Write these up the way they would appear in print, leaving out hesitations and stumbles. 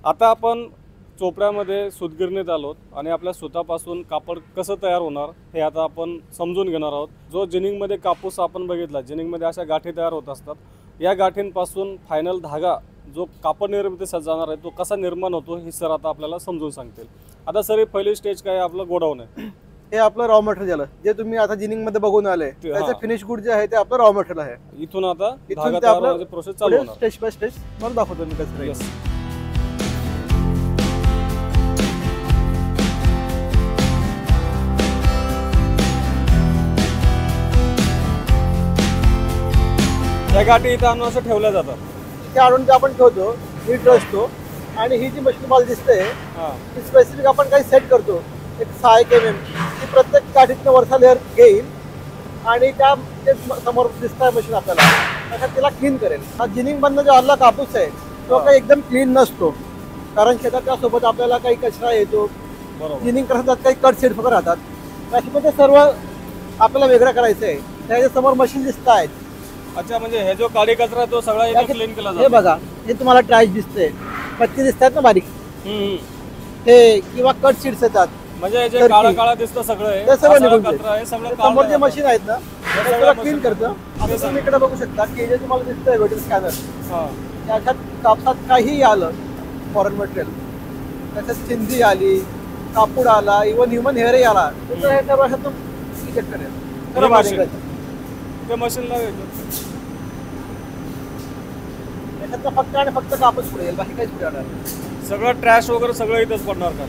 आता आपण चोपड्यामध्ये सूतगिरणीत आलोत आणि आपल्या सुतापासून कापड कसं तयार होणार हे आता आपण समजून घेणार आहोत। जो जिनिंगमध्ये कापूस आपण बघितला, जिनिंगमध्ये अशा गाठी तयार होत असतात। या गाठींपासून फायनल धागा जो कापड निर्मितीसाठी जाणार आहे तो कसा निर्माण होतो हे सर आता आपल्याला समजून सांगतील। आता सर ही पहिली स्टेज काय आपलं गोडाऊन आहे, हे आपलं रॉ मटेरियल झालं जे तुम्ही आता जिनिंग मध्ये बघून आले त्याचं फिनिश गुड जे आहे ते आपलं रॉ मटेरियल आहे। इथून आता धागा तयार होण्याची प्रोसेस चालू होणार स्टेज बाय स्टेज मला दाखवतो मी कसं यस। या गाठी इथं आणून असं ठेवल्या जातात, ते आणून ते आपण ठेवतो, नीट रचतो आणि ही जी मशीन मला दिसते ती स्पेसिफिक आपण काही सेट करतो एक 6 mm ती प्रत्येक गाठीतनं वरचा लेअर घेईल आणि त्या समोर दिसतंय मशीन आपल्याला त्याच्यात तिला क्लीन करेल। हा जिनिंग मधनं जो आलेला कापूस आहे तो काही एकदम क्लीन नसतो, कारण शेताच्या सोबत आपल्याला काही कचरा येतो, जिनिंग करतात काही कट सीड वगैरे राहतात, त्याच्यामध्ये सर्व आपल्याला वेगळं करायचं आहे। त्याच्या समोर मशीन दिसत आहेत। अच्छा, म्हणजे हे जो काळी कचरा तो सगळा इथे क्लीन केला जातो। हे बघा, हे तुम्हाला ट्रॅश दिसते, पत्ती दिसतात ना बारीक, हे किंवा कट सीड्स येतात, म्हणजे जे काळा काळा दिसतं सगळं ते सगळं निघून कचरा आहे, सगळं समोर जे मशीन आहेत ना ते सगळं क्लीन करतं। आता तुम्ही इकडे बघू शकता की जे तुम्हाला दिसतंय वेटर स्कॅनर, त्याच्यात कापसात काही आलं फॉरेन मटेरियल, त्याच्यात चिंदी आली, कापूड आला, इव्हन ह्युमन हेअरही आला तर हे सर्व रिजेक्ट करेल। ते मशीनला त्याच्यात फक्त आणि फक्त कापूस पुढे येईल, बाकी काहीच पुढे येणार नाही। सगळं ट्रॅश वगैरे सगळं इथंच पडणार का?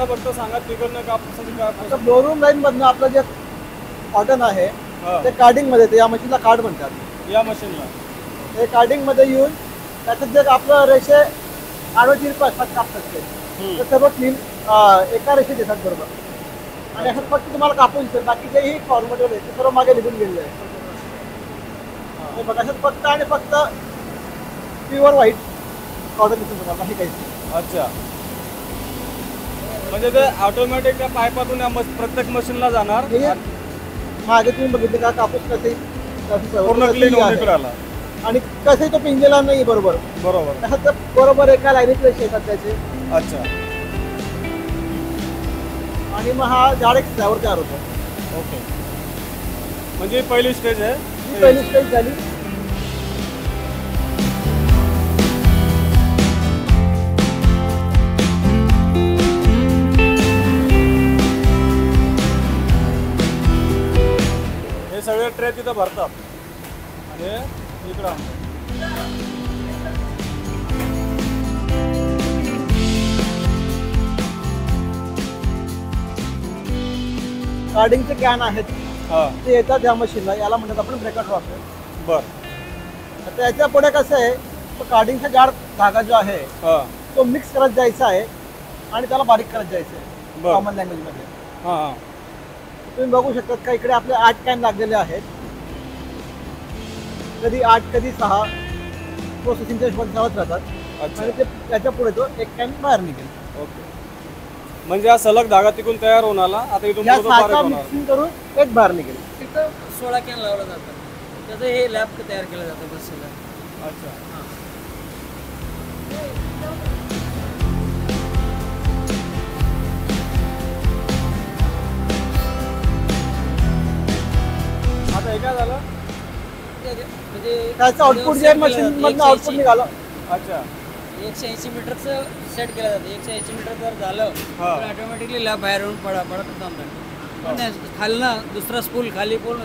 फक्त सांगा तिकडनं कापूसाची काय फ्लोरूम लाईन मधनं आपलं जे कॉटन आहे ते कार्डिंग मध्ये येते, या मशीनला कार्ड म्हणतात। या मशीनला ते कार्डिंग मध्ये येऊन त्याच्यात जे आपलं रेषे आडोची असतात कापसाचे ते सर्व क्लीन एका रेषेत येतात बरोबर, आणि असं फक्त तुम्हाला कापूस दिसेल, बाकी जेही फॉर्मॅट आहे ते सर्व मागे निघून गेलेलं आहे। बघा, असं फक्त आणि फक्त प्युअर व्हाईट कॉटन दिसून बघा, बाकी काहीच नाही। अच्छा, म्हणजे ते ऑटोमॅटिक त्या पाईपातून प्रत्येक मशीनला जाणार। मागे तुम्ही बघितले का कापूस कसे पूर्ण क्लीन होऊन इकडे आला आणि कसे तो पिंजला नाही बरोबर तसं बरोबर एका लाईनीत रेषे येतात त्याचे। अच्छा, आणि मग हा जाड एक फ्लावर तयार होतो। ओके, म्हणजे पहिली स्टेज आहे, ही पहिली स्टेज झाली। हे सगळे ट्रे तिथं भरतात आणि इकडं कार्डिंगचे कॅन आहेत ते येतात या मशीनला, याला म्हणतात आपण ब्रेकर ड्रॉपर। बरं, त्याच्या पुढे कसं आहे, तो कार्डिंगचा जाड धागा जो आहे तो मिक्स करत जायचा आहे आणि त्याला बारीक करत जायचं आहे कॉमन लँग्वेज मध्ये। तुम्ही बघू शकता का इकडे आपले 8 कॅन लागलेले आहेत, कधी 8 कधी 6 प्रोसेसिंगच्या हिशोबाने चालत राहतात आणि ते त्याच्या पुढे तो एक कॅन बाहेर निघेल। ओके, म्हणजे हा सलग धागा तिकून तयार होऊन आला, आता इथून मिक्सिंग करून एक बाहेर निघेल। तिथं 16 कॅन लावलं जातं, त्याचं हे लॅब तयार केलं जातं बसला। अच्छा, आता हे काय झालं, म्हणजे त्याचं आउटपुट जे मशीन मधनं आउटपुट निघालं। अच्छा, 180 मीटरचं सेट केलं जातं, 180 मीटर जर झालं तर ऑटोमॅटिकली लॅब बाहेर येऊन पडत जाणार, खालनं दुसरा स्पूल खाली पूल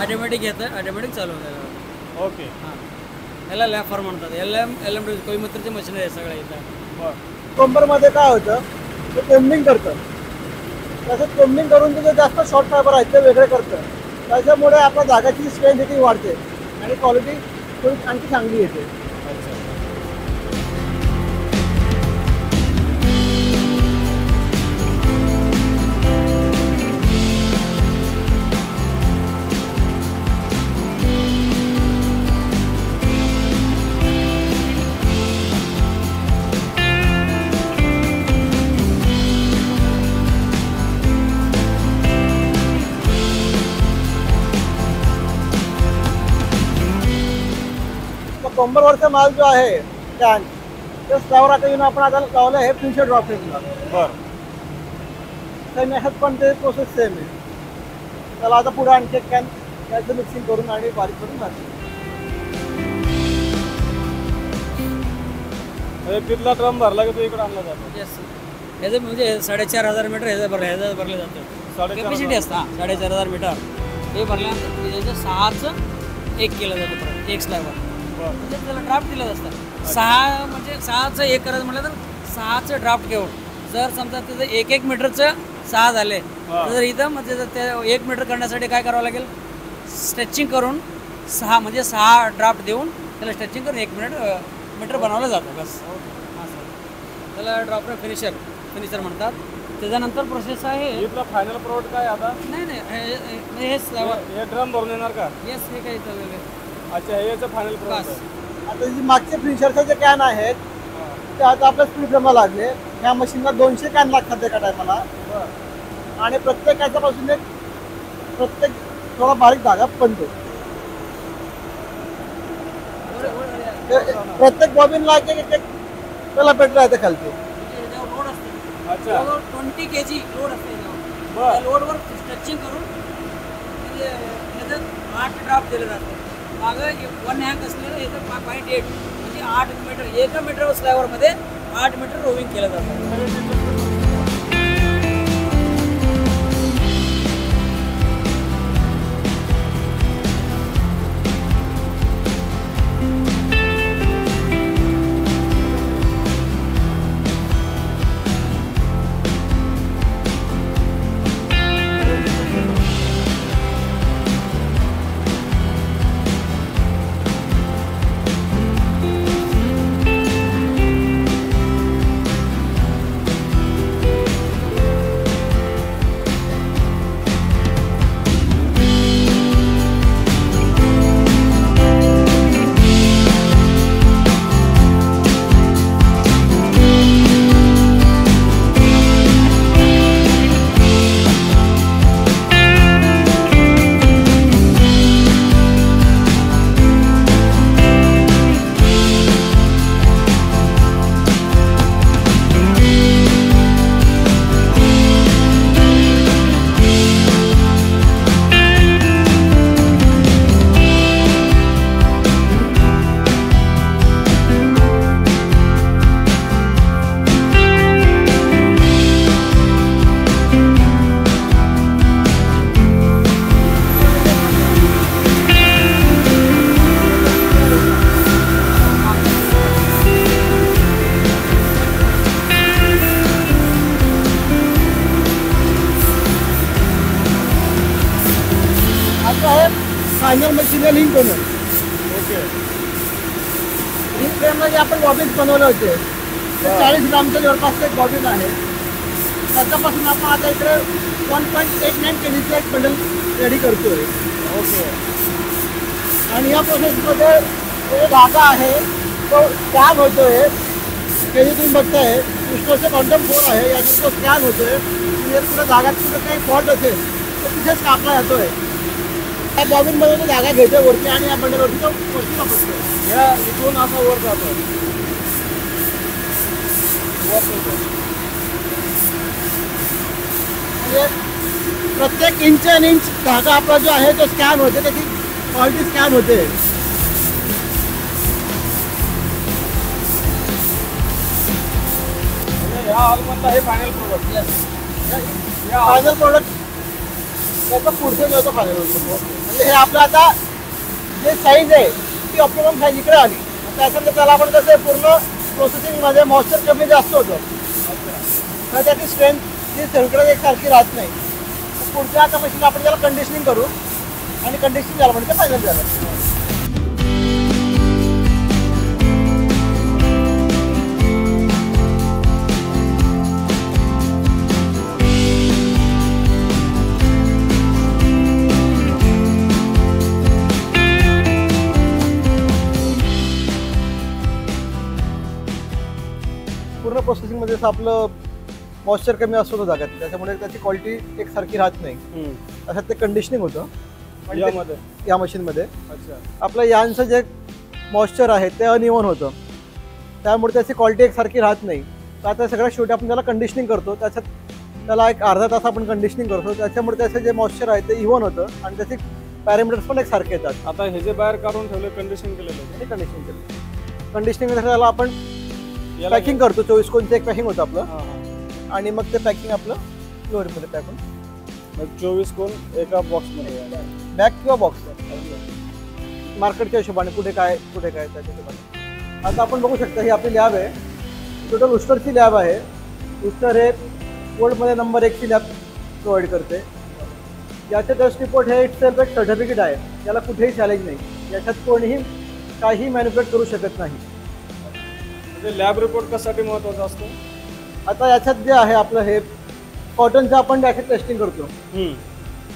ऑटोमॅटिक येतं, ऑटोमॅटिक चालू होतं। ओके, याला लॅब फॉर्म म्हणतात, LM कोईमतूरचे मशीन आहे सगळं इथं। कोंबरमध्ये काय होतं, ते कोम्बिंग करतं, तसंच कोम्बिंग करून ते जास्त शॉर्ट फायबर आहेत ते वेगळे करतं, त्याच्यामुळे आपल्या धागाची स्ट्रेंथ ती वाढते आणि क्वालिटी थोडी आणखी चांगली येते। कंबरवरचा माल जो आहे कॅन ते स्लॅबवर आता येऊन आपण आता लावलं आहे फिनिशर ड्रॉप फ्रेमला. बर तर ह्यात पण ते प्रोसेस सेम आहे. त्याला आता पुढे आणखी कॅन त्याचं मिक्सिंग करून आणि बारीक करून घालतो. तिथला ड्रम भरला की तो इकडे आणला जातो. येस ह्याचं म्हणजे 4,500 मीटर ह्याचं भरलं जातं. 4,500 कॅपॅसिटी असतं 4,500 मीटर. हे भरल्यानंतर त्याचं 6चं 1 केलं जातं परत 1 स्लॅबवर. म्हणजे त्याला ड्राफ्ट दिलं असतं. 6 म्हणजे 6चं 1 करायचं म्हटलं तर 6चं ड्राफ्ट घेऊन जर समजा त्याचं 1 मीटरचं 6 झाले तर इथं म्हणजे ते 1 मीटर करण्यासाठी काय करावं लागेल, स्ट्रेचिंग करून 6 म्हणजे 6 ड्राफ्ट देऊन त्याला स्ट्रेचिंग करून 1 मीटर बनवलं जातं बस. हां सर, त्याला ड्रॉपर फिनिशर म्हणतात. त्याच्यानंतर प्रोसेस आहे. इथला फायनल प्रोडक्ट काय आता? नाही हे स्लॅबवर हे ड्रम भरून येणार का? येस हे काय चाललेलं. अच्छा हे याचं फायनल प्रोडक्ट आहे. आता जे मागचे फिनिशरचे जे कॅन आहेत ते आता आपल्या स्पीड फ्रेमला लागले. ह्या मशीनला 200 कॅन लागतात एका टायमाला. आणि प्रत्येक याच्यापासून प्रत्येक थोडा बारीक धागा बनतो. प्रत्येक बॉबिनला एक त्याला पेट्रोल आहे खालती. लोड असते. अच्छा 20 kg लोड असते. बरं. त्या लोडवर स्ट्रेचिंग करून म्हणजे ह्याच्यात 8 ड्राफ्ट दिले जातात. मागं 1 हँग असलेलं याचं 0.8 म्हणजे 8 मीटर. 1 मीटर स्लॅबरमध्ये 8 मीटर रोविंग केलं जातं. फायनल मशीनला लिंक करून ओके. लिंक फ्रेमला जे आपण बॉबिन्स बनवले होते ते 40 ग्रामचं जवळपास एक बॉबिन आहे. त्याच्यापासून आपण आता इकडे 1.89 kgचं एक बंडल रेडी करतोय. ओके. आणि या प्रोसेसमध्ये जो धागा आहे तो स्कॅन होतोय. हे जे तुम्ही बघताय क्रिस्टलचं क्वांटम 4 आहे. याच्यात तो स्कॅन होतोय. पुढे धागात कुठे काही फॉल्ट असेल तर तिथेच कापला जातोय. या बॉबिनमध्ये तो धागा घ्यायचा वरती आणि या बंडलवरती तो वरती वापरतो. या इथून असा वर जातो. म्हणजे प्रत्येक इंच आणि इंच धागा आपला जो आहे तो स्कॅन होते. त्याची क्वालिटी स्कॅन होते. या हॉलमधला हे फायनल प्रोडक्ट. फायनल प्रोडक्ट त्याचा पुढचं जो फायनल होतो. म्हणजे हे आपलं आता जे साईज आहे ती ऑप्टिमम साईज इकडे आली. त्याच्यानंतर त्याला आपण कसं पूर्ण प्रोसेसिंगमध्ये मॉइश्चर कमी जास्त होतं तर त्याची स्ट्रेंथ ती सगळीकडे एकसारखी राहत नाही. पुढच्या आता मशीन आपण त्याला कंडिशनिंग करू आणि कंडिशनिंग झालं म्हणजे फायनल झालं. पूर्ण प्रोसेसिंगमध्ये जसं आपलं मॉइश्चर कमी असतो जागात त्याच्यामुळे त्याची क्वालिटी एकसारखी राहत नाही. असं ते कंडिशनिंग होतं यामध्ये या मशीनमध्ये. अच्छा. आपलं यांचं जे मॉइश्चर आहे ते अनइव्हन होतं, त्यामुळे त्याची क्वालिटी एकसारखी राहत नाही. तर आता सगळ्यात शेवटी आपण त्याला कंडिशनिंग करतो, त्याला एक अर्धा तास आपण कंडिशनिंग करतो, त्याच्यामुळे त्याचं जे मॉइश्चर आहे ते इव्हन होतं आणि त्याचे पॅरामीटर्स पण एकसारखे येतात. आता हे जे बाहेर काढून ठेवले कंडिशन केलेलं कंडिशनिंग केलं, कंडिशनिंग त्याला आपण पॅकिंग करतो. 24 कोणचं एक पॅकिंग होतं आपलं आणि मग ते पॅकिंग आपलं लोअरमध्ये पॅक होऊन 24 कोण एका बॉक्समध्ये बॅग किंवा बॉक्स मार्केटच्या हिशोबाने कुठे काय त्याच्या हिशोबाने. आता आपण बघू शकता ही आपली लॅब आहे, टोटल उस्टरची लॅब आहे. उस्टर हे वर्ल्डमध्ये नंबर 1 ची लॅब प्रोव्हाइड करते. याचं टेस्ट रिपोर्ट हे इटसेल्फ एक सर्टिफिकेट आहे, याला कुठेही चॅलेंज नाही, याच्यात कोणीही काही मॅन्युफॅक्चर करू शकत नाही. म्हणजे लॅब रिपोर्ट कशासाठी महत्त्वाचा असतो? आता याच्यात जे आहे आपलं हे कॉटनचं आपण त्याच्यात टेस्टिंग करतो.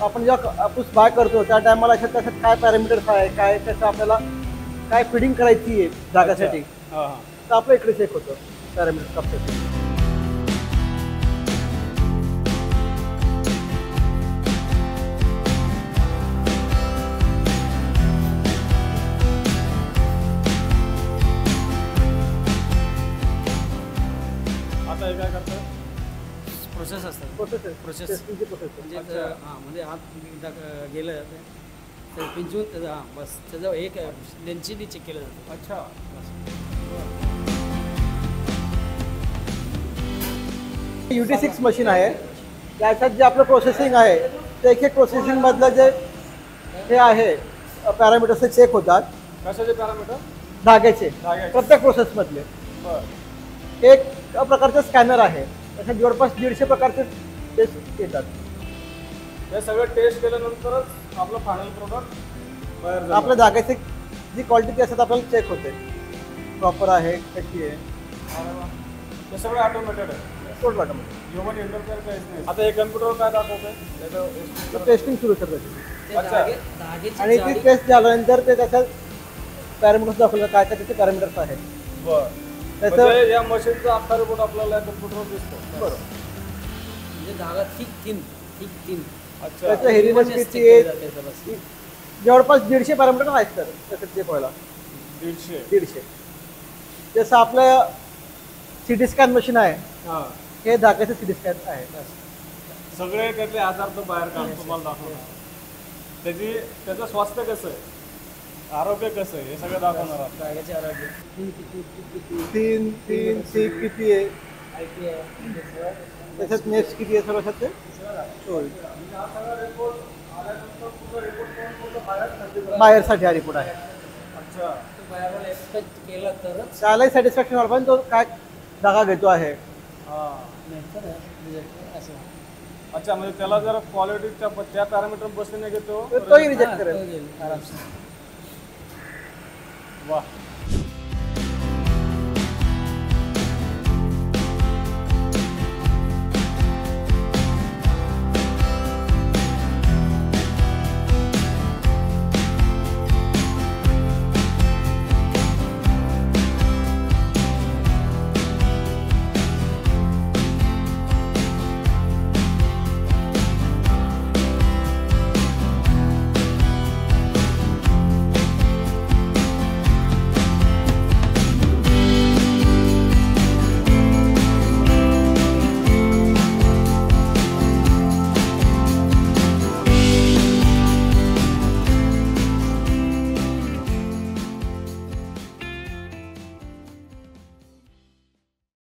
आपण जेव्हा कापूस बाय करतो त्या टायमाला त्याच्यात काय पॅरामीटर्स आहे, काय त्याचं आपल्याला काय फिडिंग करायची आहे जागासाठी, तर आपलं इकडे चेक होतं पॅरामीटर्स कापसाचे. आता हे काय करतं? प्रोसेस असतात. प्रोसेस म्हणजे अच्छा. हां म्हणजे आत गेलं ते पिंचून त्याचं हां बस त्याचं एक डेन्सिटी चेक केलं जातं. अच्छा. UT6 मशीन आहे, त्याच्यात जे आपलं प्रोसेसिंग आहे ते एक प्रोसेसिंगमधलं जे हे आहे पॅरामीटर्स चेक होतात. कशाचे पॅरामीटर? धाग्याचे धाग्याचे. प्रत्येक प्रोसेसमधले. बरं. एक प्रकारचं स्कॅनर आहे, त्याच्यात जवळपास 150 प्रकारचे टेस्ट येतात. हे सगळं टेस्ट केल्यानंतरच आपलं फायनल प्रोडक्ट बाहेर जाणार. आपल्या धाग्याची जी क्वालिटी असतात आपल्याला चेक होते, प्रॉपर आहे कशी आहे. अरे वा. हे सगळं ऑटोमेटेड आहे, टोटल वाटतं ह्युमन इंटरफेअर काहीच नाही. आता हे कम्प्युटर काय दाखवतंय? टेस्टिंग सुरू करतात ते अच्छा. धागेची आणि ती जाडी- टेस्ट झाल्यानंतर ते त्याच्यात पॅरामीटर्स दाखवलं काय काय त्याचे पॅरामीटर्स आहेत. बरं. त्याचं म्हणजे या मशीनचा अख्खा रिपोर्ट आपल्याला कम्प्युटरवर दिसतो. बरोबर म्हणजे धागा थिक अच्छा. त्याचं हेरिनेस किती आहे, जवळपास 150 पॅरामीटर आहेत सर त्याच्यात चेक व्हायला. 150. जसं आपलं सिटी स्कॅन मशीन आहे, हां. हे धाग्याचं सिटी स्कॅन आहे. सगळे त्यातले आजार तर बाहेर काढून तुम्हाला दाखवणार. त्याचं स्वास्थ्य कसं आहे, आरोग्य कसं आहे, हे सगळं दाखवणार आहात. धाग्याचे आरोग्य तीन सीट किती आहे, त्याच्यात नेक्स्ट किती आहे, सर्व ते बाहेरसाठी हा रिपोर्ट आहे. अच्छा. तो बाहेर एक्सपेक्ट केला तरच त्यालाही सॅटिस्फॅक्शन वाटतं पण तो काय धागा घेतो आहे. हां. नाही तर रिजेक्ट असं अच्छा, म्हणजे त्याला जर क्वालिटीच्या त्या पॅरामीटर बसले नाही घेतो तर तोही रिजेक्ट हां, करेल. तो गेला आरामशीर. वा.